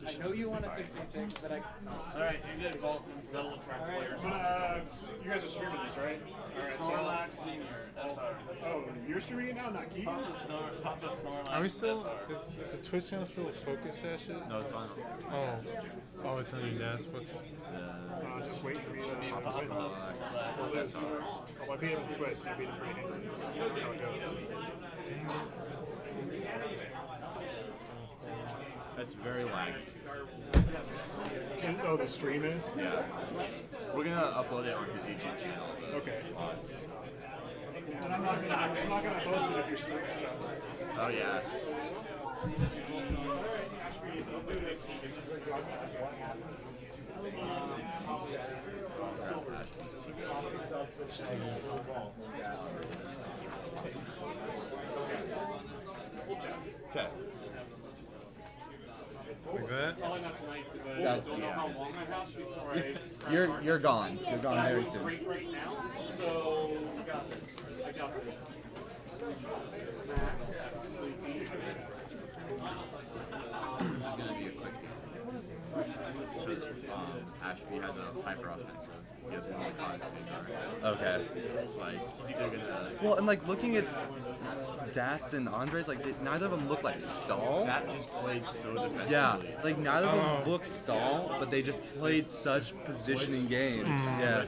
I know you want a 6v6, but Alright, you're good, Colt. Got a little track player. You guys are streaming this, right? Snorlax Senior, SR. Oh, you're streaming it now, not Keegan? Papa Snorlax. Are we still? SR. Is the Twitch channel still focus that shit? No, it's on. Oh, it's on your dad's. What's? Just wait for me to Papa win. Snorlax. Oh, I beat him in Swiss, and I beat him pretty handily, so we'll see how it goes. Dang It's very laggy. Oh, the stream is? Yeah. We're gonna upload it on his YouTube channel. Okay. Lots. And I'm not gonna post it if your stream sucks. Oh yeah. Okay. Like that? probably not tonight because I That's, don't know how long I have before I. You're gone. You're gone very soon. Break right now, so I got this. I got this. Max, sleepy. This is gonna be a quick because Ashby has a hyper offensive. He has one more time. Okay. It's like he's either gonna. Well, and like looking at Dats and Andres, like neither of them look like stall. That just played so defensively. Yeah, like neither of them look stall, but they just played such positioning games. Yeah.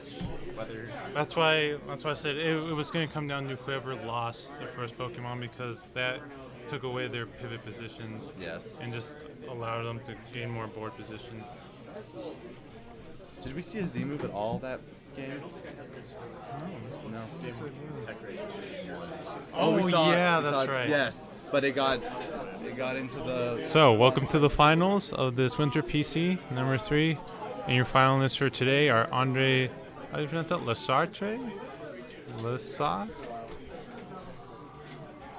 Whether That's why I said it was going to come down to whoever lost their first Pokemon because that took away their pivot positions Yes. and just allowed them to gain more board position. Did we see a Z move at all that game? No. tech range. Oh, we saw yeah, it. We that's saw it. right. Yes, but it got into the. So, welcome to the finals of this Winter PC, number 3. And your finalists for today are Andre, how do you pronounce that? Lasartre? Lasat?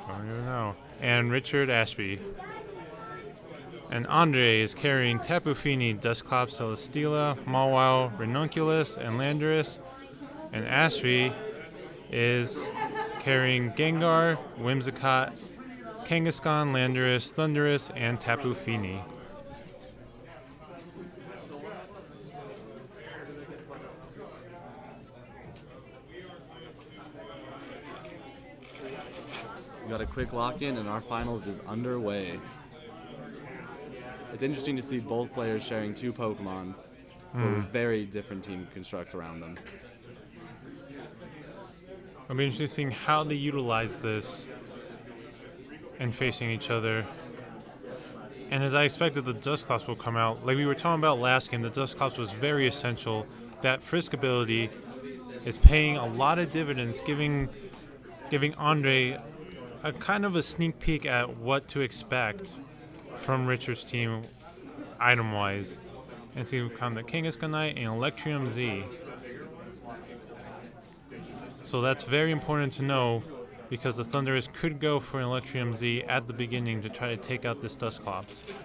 I don't even know. And Richard Ashby. And Andre is carrying Tapu Fini, Dusclops, Celesteela, Mawile, Ranunculus, and Landorus. And Ashby is carrying Gengar, Whimsicott, Kangaskhan, Landorus, Thundurus, and Tapu Fini. We got a quick lock-in, and our finals is underway. It's interesting to see both players sharing 2 Pokemon with very different team constructs around them. It'll be interesting how they utilize this and facing each other. And as I expected, the Dusclops will come out. Like we were talking about last game, the Dusclops was very essential. That Frisk ability is paying a lot of dividends, giving Andre a kind of a sneak peek at what to expect from Richard's team item-wise. And see we found the Kangaskhan and Electrium Z. So that's very important to know because the Thundurus could go for an Electrium Z at the beginning to try to take out this Dusclops.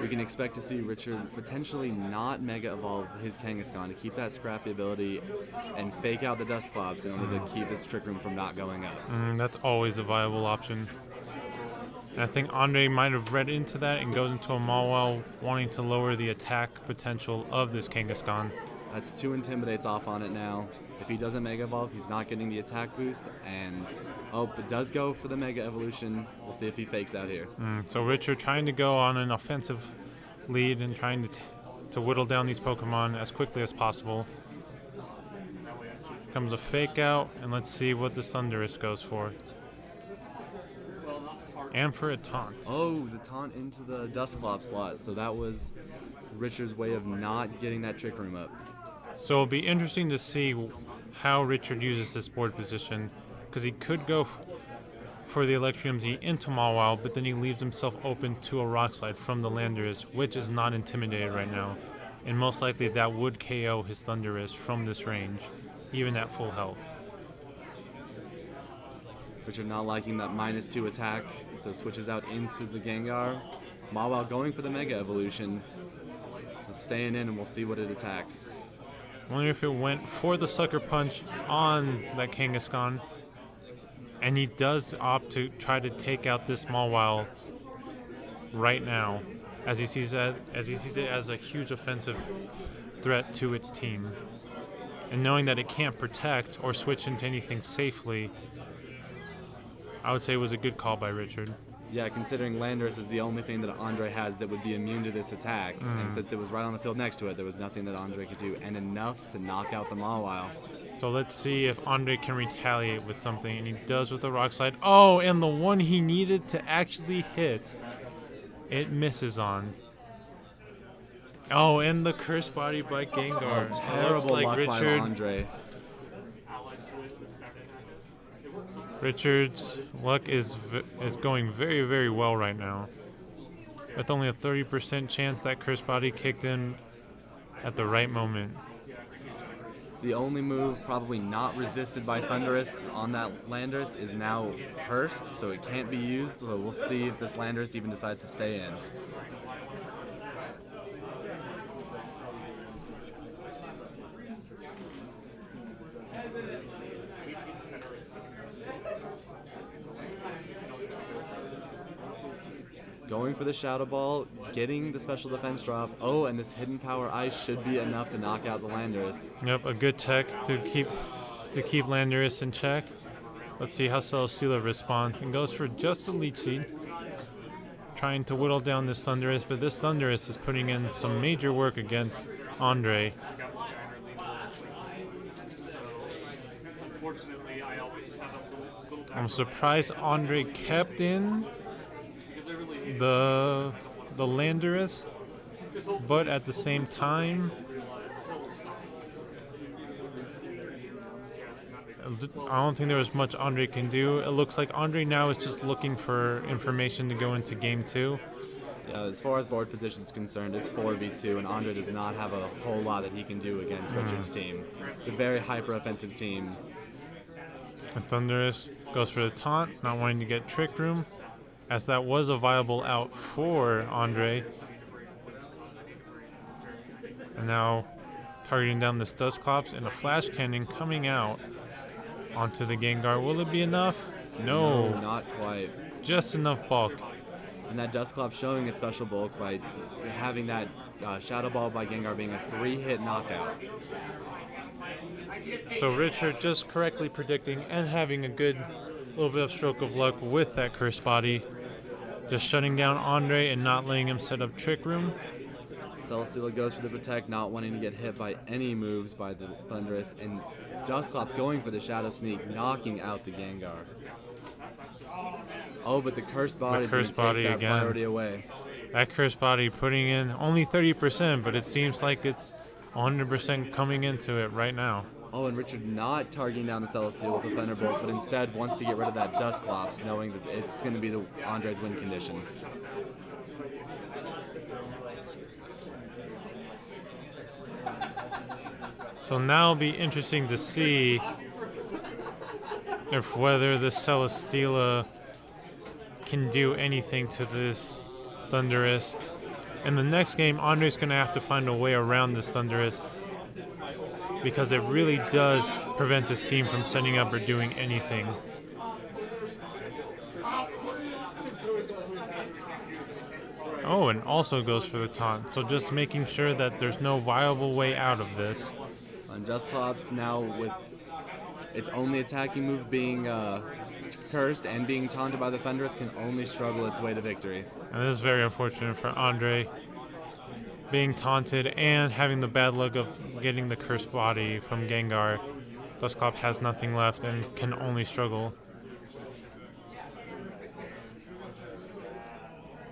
We can expect to see Richard potentially not Mega Evolve his Kangaskhan to keep that scrappy ability and fake out the Dusclops in order to keep this Trick Room from not going up. That's always a viable option. And I think Andre might have read into that and goes into a Mawile wanting to lower the attack potential of this Kangaskhan. That's 2 Intimidates off on it now. If he doesn't Mega Evolve, he's not getting the attack boost, and it does go for the Mega Evolution. We'll see if he fakes out here. So Richard trying to go on an offensive lead and trying to whittle down these Pokemon as quickly as possible. Comes a fake out, and let's see what the Thundurus goes for. And for a taunt. Oh, the taunt into the Dusclops slot. So that was Richard's way of not getting that Trick Room up. So it'll be interesting to see how Richard uses this board position, because he could go for the Electrium Z into Mawile, but then he leaves himself open to a Rock Slide from the Landorus, which is not intimidated right now. And most likely that would KO his Thundurus from this range, even at full health. Richard not liking that -2 attack, so switches out into the Gengar. Mawile going for the Mega Evolution. So staying in, and we'll see what it attacks. I wonder if it went for the Sucker Punch on that Kangaskhan. And he does opt to try to take out this Mawile right now, as he sees it as a huge offensive threat to its team. And knowing that it can't protect or switch into anything safely, I would say it was a good call by Richard. Yeah, considering Landorus is the only thing that Andre has that would be immune to this attack, and since it was right on the field next to it, there was nothing that Andre could do, and enough to knock out the Mawile. So let's see if Andre can retaliate with something, and he does with the rock slide. Oh, and the one he needed to actually hit, it misses on. Oh, and the curse body by Gengar. Terrible Looks luck by Andre. Richard's luck is going very, very well right now. With only a 30% chance that curse body kicked in at the right moment. The only move probably not resisted by Thundurus on that Landorus is now cursed, so it can't be used. So we'll see if this Landorus even decides to stay in. Going for the Shadow Ball, getting the special defense drop. Oh, and this hidden power ice should be enough to knock out the Landorus. Yep, a good tech to keep Landorus in check. Let's see how Celesteela responds and goes for just a Leech Seed. Trying to whittle down this Thundurus, but this Thundurus is putting in some major work against Andre. Unfortunately, I always have a little I'm surprised Andre kept in the Landorus, but at the same time, I don't think there was much Andre can do. It looks like Andre now is just looking for information to go into game 2. Yeah, as far as board position is concerned, it's 4v2, and Andre does not have a whole lot that he can do against Richard's team. It's a very hyper-offensive team. And Thundurus goes for the taunt, not wanting to get Trick Room, as that was a viable out for Andre. And now targeting down this Dusclops and a Flash Cannon coming out onto the Gengar. Will it be enough? No. No, not quite. Just enough bulk. And that Dusclops showing its special bulk by having that Shadow Ball by Gengar being a 3-hit knockout. So Richard just correctly predicting and having a good little bit of stroke of luck with that curse body. Just shutting down Andre and not letting him set up Trick Room. Celesteela goes for the Protect, not wanting to get hit by any moves by the Thundurus, and Dusclops going for the Shadow Sneak, knocking out the Gengar. Oh, but the Curse Body is going to take that priority away. That curse body putting in only 30%, but it seems like it's 100% coming into it right now. Oh, and Richard not targeting down the Celesteela with the Thunderbolt, but instead wants to get rid of that Dusclops, knowing that it's going to be the Andre's win condition. So now it'll be interesting to see if whether the Celesteela can do anything to this Thundurus. In the next game, Andre's going to have to find a way around this Thundurus, because it really does prevent his team from setting up or doing anything. Oh, and also goes for the taunt. So just making sure that there's no viable way out of this. And Dusclops now with its only attacking move being cursed and being taunted by the Thundurus can only struggle its way to victory. And this is very unfortunate for Andre. Being taunted and having the bad luck of getting the cursed body from Gengar. Dusclops has nothing left and can only struggle.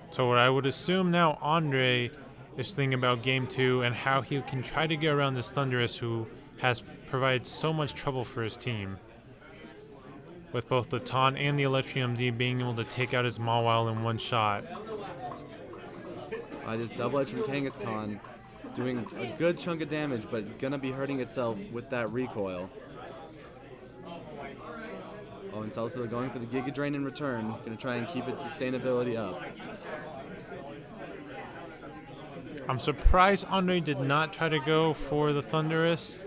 So what I would assume now Andre is thinking about game 2 and how he can try to get around this Thundurus who has provided so much trouble for his team. With both the taunt and the Electrium D being able to take out his Mawile in one shot. This double edge from Kangaskhan doing a good chunk of damage, but it's going to be hurting itself with that recoil. Oh, and Celesteela going for the Giga Drain in return. Going to try and keep its sustainability up. I'm surprised Andre did not try to go for the Thundurus.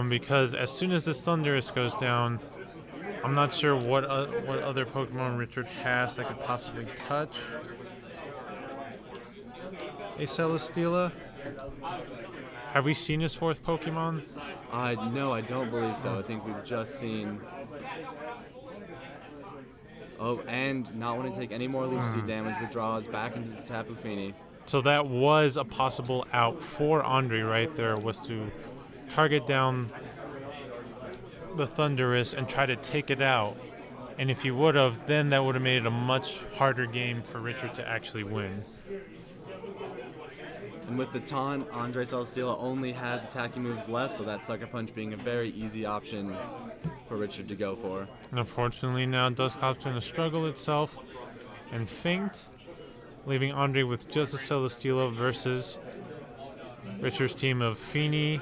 Because as soon as this Thundurus goes down, I'm not sure what other Pokemon Richard has that could possibly touch a Celesteela. Have we seen his fourth Pokemon? No, I don't believe so. I think we've just seen. Oh, and not want to take any more Leech Seed damage, withdraws back into the Tapu Fini. So that was a possible out for Andre right there, was to target down the Thundurus and try to take it out. And if he would have, then that would have made it a much harder game for Richard to actually win. And with the taunt, Andre Celesteela only has attacking moves left, so that Sucker Punch being a very easy option for Richard to go for. And unfortunately now Dusclop's going to struggle itself and faint, leaving Andre with just a Celesteela versus Richard's team of Fini,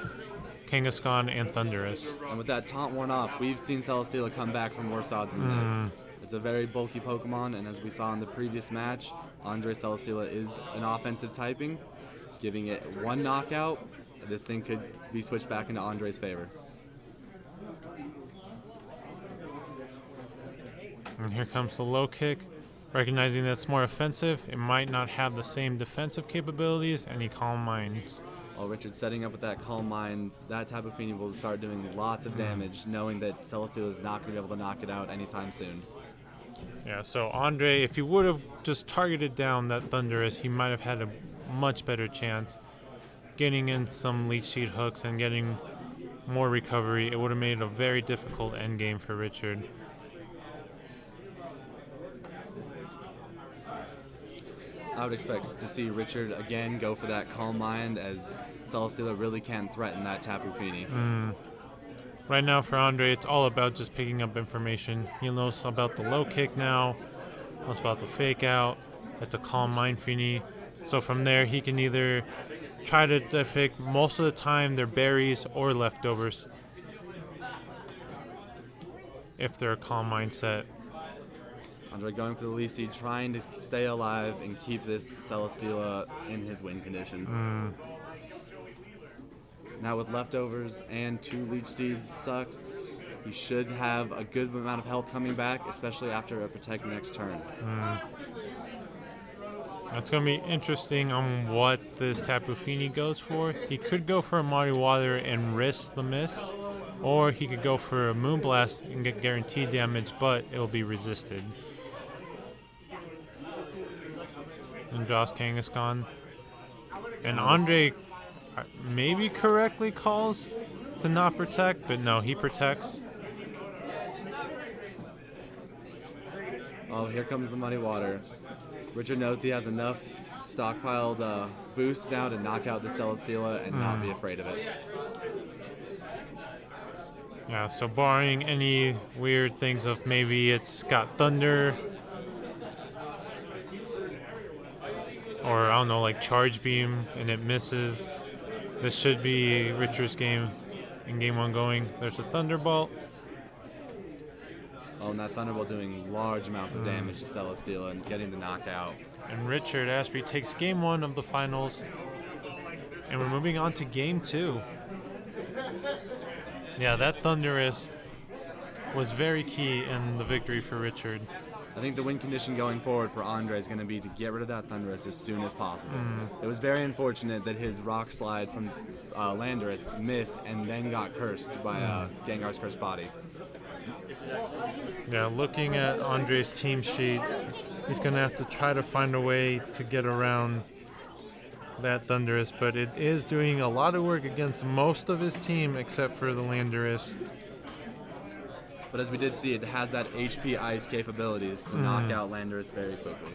Kangaskhan, and Thundurus. And with that taunt worn off, we've seen Celesteela come back from worse odds than this. It's a very bulky Pokemon, and as we saw in the previous match, Andre Celesteela is an offensive typing, giving it one knockout. This thing could be switched back into Andre's favor. And here comes the low kick. Recognizing that's more offensive, it might not have the same defensive capabilities, and he Calm Minds. While Richard's setting up with that Calm Mind, that Tapu Fini will start doing lots of damage, knowing that Celesteela is not going to be able to knock it out anytime soon. Yeah, so Andre, if he would have just targeted down that Thundurus, he might have had a much better chance getting in some Leech Seed hooks and getting more recovery. It would have made a very difficult endgame for Richard. I would expect to see Richard again go for that Calm Mind, as Celesteela really can't threaten that Tapu Fini. Right now for Andre, it's all about just picking up information. He knows about the low kick now, knows about the fake out. It's a Calm Mind Fini. So from there, he can either try to defect, most of the time they're berries or leftovers, if they're a Calm Mind set. Andre going for the Leech Seed, trying to stay alive and keep this Celesteela in his win condition. Now with leftovers and 2 Leech Seed sucks, he should have a good amount of health coming back, especially after a Protect next turn. That's going to be interesting on what this Tapu Fini goes for. He could go for a Mighty Water and risk the miss, or he could go for a Moonblast and get guaranteed damage, but it will be resisted. And draws Kangaskhan. And Andre maybe correctly calls to not protect, but no, he protects. Oh, here comes the Muddy Water. Richard knows he has enough stockpiled boost now to knock out the Celesteela and not be afraid of it. Yeah, so barring any weird things of maybe it's got Thunder, or I don't know, like Charge Beam and it misses, this should be Richard's game in game 1 going. There's a Thunderbolt. Oh, and that Thunderbolt doing large amounts of damage to Celesteela and getting the knockout. And Richard Ashby takes game 1 of the finals. And we're moving on to game 2. Yeah, that Thundurus was very key in the victory for Richard. I think the win condition going forward for Andre is going to be to get rid of that Thundurus as soon as possible. It was very unfortunate that his Rock Slide from Landorus missed and then got cursed by Gengar's Cursed Body. Yeah, looking at Andre's team sheet, he's going to have to try to find a way to get around that Thundurus, but it is doing a lot of work against most of his team except for the Landorus. But as we did see, it has that HP Ice capabilities to knock out Landorus very quickly.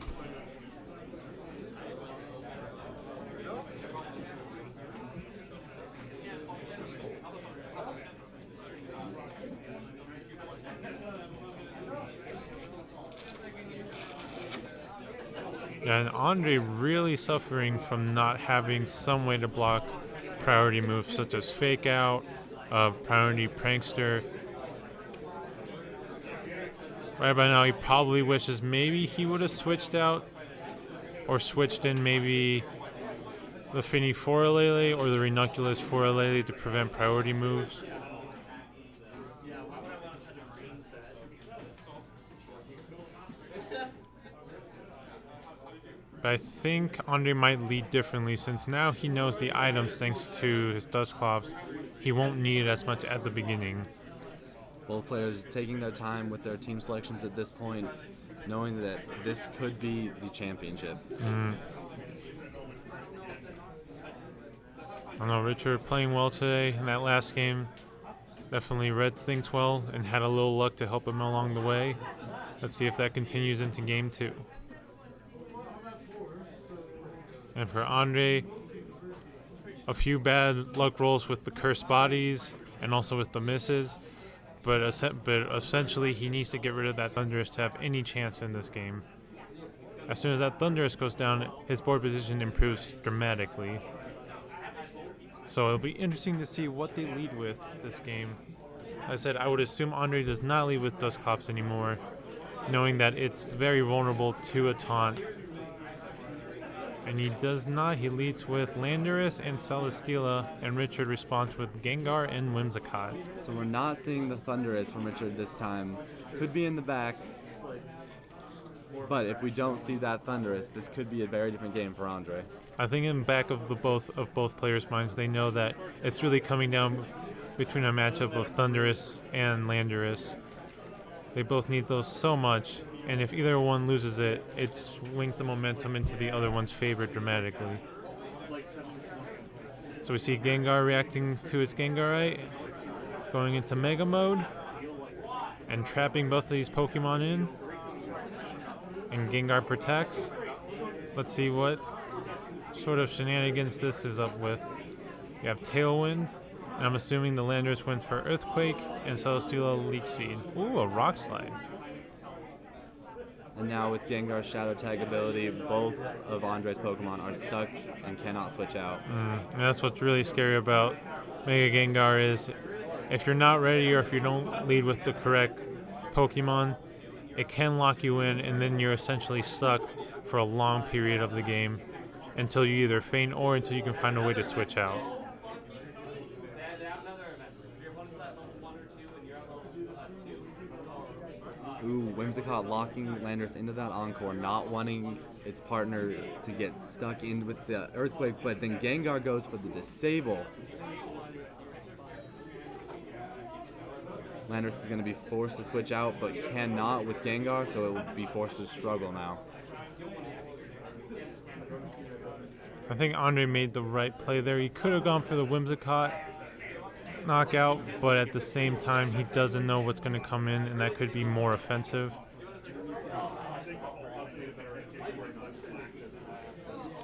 Yeah, and Andre really suffering from not having some way to block priority moves such as Fake Out, Priority Prankster. Right by now, he probably wishes maybe he would have switched out or switched in maybe the Fini Foralele or the Ranunculus Foralele to prevent priority moves. But I think Andre might lead differently since now he knows the items thanks to his Dusclops. He won't need it as much at the beginning. Both players taking their time with their team selections at this point, knowing that this could be the championship. I know Richard playing well today in that last game. Definitely read things well and had a little luck to help him along the way. Let's see if that continues into game 2. And for Andre, a few bad luck rolls with the cursed bodies and also with the misses. But essentially, he needs to get rid of that Thunderous to have any chance in this game. As soon as that Thunderous goes down, his board position improves dramatically. So it'll be interesting to see what they lead with this game. Like I said, I would assume Andre does not lead with Dusclops anymore, knowing that it's very vulnerable to a taunt. And he does not. He leads with Landorus and Celesteela, and Richard responds with Gengar and Whimsicott. So we're not seeing the Thunderous from Richard this time. Could be in the back. But if we don't see that Thunderous, this could be a very different game for Andre. I think in back of both players' minds, they know that it's really coming down between a matchup of Thunderous and Landorus. They both need those so much, and if either one loses it, it swings the momentum into the other one's favor dramatically. So we see Gengar reacting to its Gengarite, going into Mega Mode, and trapping both of these Pokemon in. And Gengar protects. Let's see what sort of shenanigans this is up with. You have Tailwind, and I'm assuming the Landorus wins for Earthquake, and Celesteela Leech Seed. Ooh, a Rock Slide. And now with Gengar's Shadow Tag ability, both of Andre's Pokemon are stuck and cannot switch out. And that's what's really scary about Mega Gengar is if you're not ready or if you don't lead with the correct Pokemon, it can lock you in, and then you're essentially stuck for a long period of the game until you either faint or until you can find a way to switch out. Ooh, Whimsicott locking Landorus into that Encore, not wanting its partner to get stuck in with the Earthquake, but then Gengar goes for the Disable. Landorus is going to be forced to switch out, but cannot with Gengar, so it will be forced to struggle now. I think Andre made the right play there. He could have gone for the Whimsicott knockout, but at the same time, he doesn't know what's going to come in, and that could be more offensive.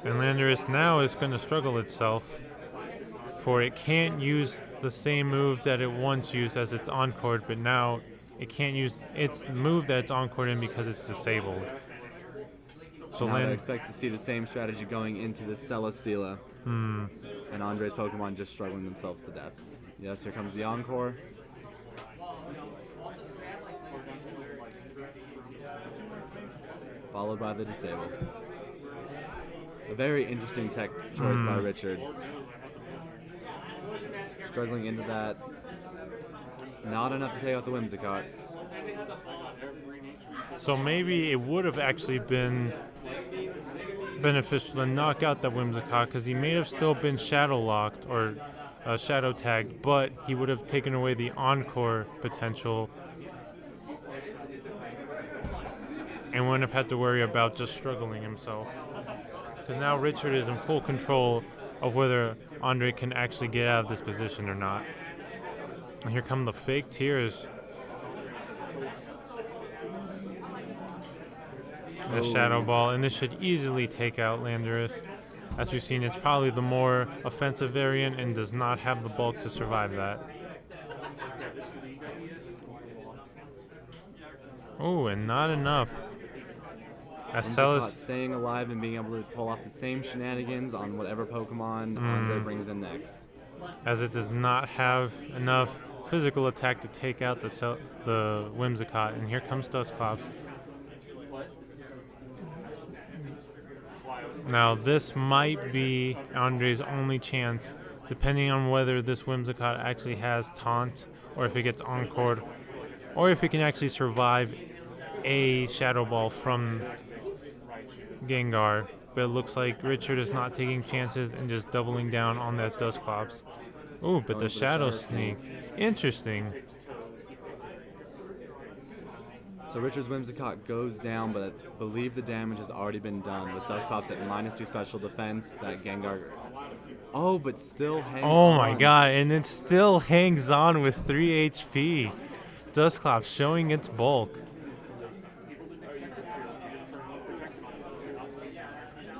And Landorus now is going to struggle itself, for it can't use the same move that it once used as its Encore, but now it can't use its move that it's Encore in because it's disabled. So now I expect to see the same strategy going into the Celesteela. And Andre's Pokemon just struggling themselves to death. Yes, here comes the Encore. Followed by the Disable. A very interesting tech choice by Richard. Struggling into that. Not enough to take out the Whimsicott. So maybe it would have actually been beneficial to knock out that Whimsicott because he may have still been Shadow Locked or Shadow Tagged, but he would have taken away the Encore potential and wouldn't have had to worry about just struggling himself. Because now Richard is in full control of whether Andre can actually get out of this position or not. And here come the fake tears. And a Shadow Ball, and this should easily take out Landorus. As we've seen, it's probably the more offensive variant and does not have the bulk to survive that. Oh, and not enough. As Whimsicott staying alive and being able to pull off the same shenanigans on whatever Pokemon Andre brings in next. As it does not have enough physical attack to take out the Whimsicott, and here comes Dusclops. Now this might be Andre's only chance, depending on whether this Whimsicott actually has Taunt, or if it gets Encored, or if it can actually survive a shadow ball from Gengar, but it looks like Richard is not taking chances and just doubling down on that Dusclops. Ooh, but the Shadow Sneak. Interesting. So Richard's Whimsicott goes down, but I believe the damage has already been done with Dusclops at -2 special defense. That Gengar. Oh, but still hangs on. Oh my god, and it still hangs on with 3 HP. Dusclops showing its bulk.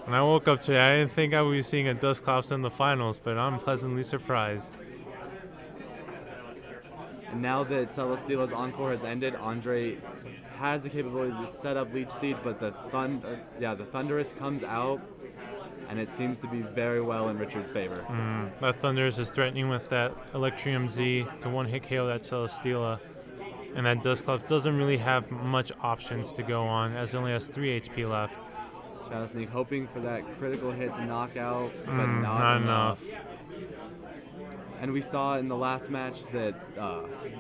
When I woke up today, I didn't think I would be seeing a Dusclops in the finals, but I'm pleasantly surprised. And now that Celesteela's Encore has ended, Andre has the capability to set up Leech Seed, but the Thundurus comes out, and it seems to be very well in Richard's favor. That Thundurus is threatening with that Electrium Z to one-hit KO that Celesteela. And that Dusclops doesn't really have much options to go on, as it only has 3 HP left. Shadow Sneak hoping for that critical hit to knock out, but not enough. And we saw in the last match that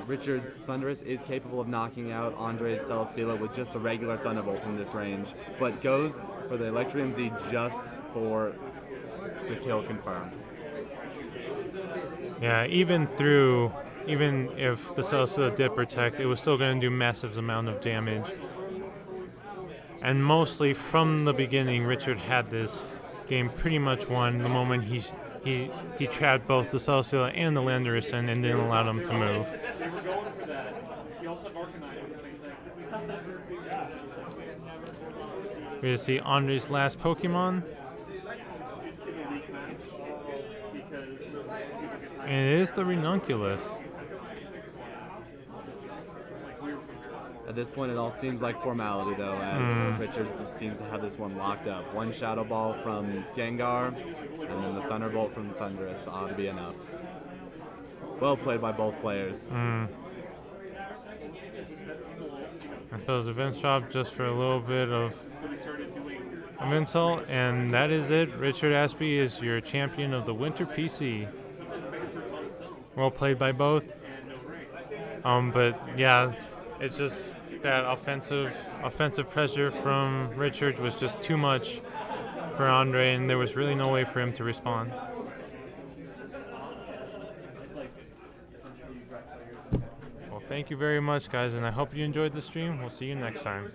Richard's Thundurus is capable of knocking out Andre's Celesteela with just a regular Thunderbolt from this range, but goes for the Electrium Z just for the kill confirmed. Yeah, even if the Celesteela did protect, it was still going to do massive amount of damage. And mostly from the beginning, Richard had this game pretty much won the moment he trapped both the Celesteela and the Landorus and didn't allow them to move. They were going for that. We also have Arcanine for the same thing. We're going to see Andre's last Pokemon. And it is the Ranunculus. At this point, it all seems like formality, though, as Richard seems to have this one locked up. One Shadow Ball from Gengar, and then the Thunderbolt from Thundurus ought to be enough. Well played by both players. And so the event shop just for a little bit of insult, and that is it. Richard Ashby is your champion of the Winter PC. Well played by both. But yeah, it's just that offensive pressure from Richard was just too much for Andre, and there was really no way for him to respond. Well, thank you very much, guys, and I hope you enjoyed the stream. We'll see you next time.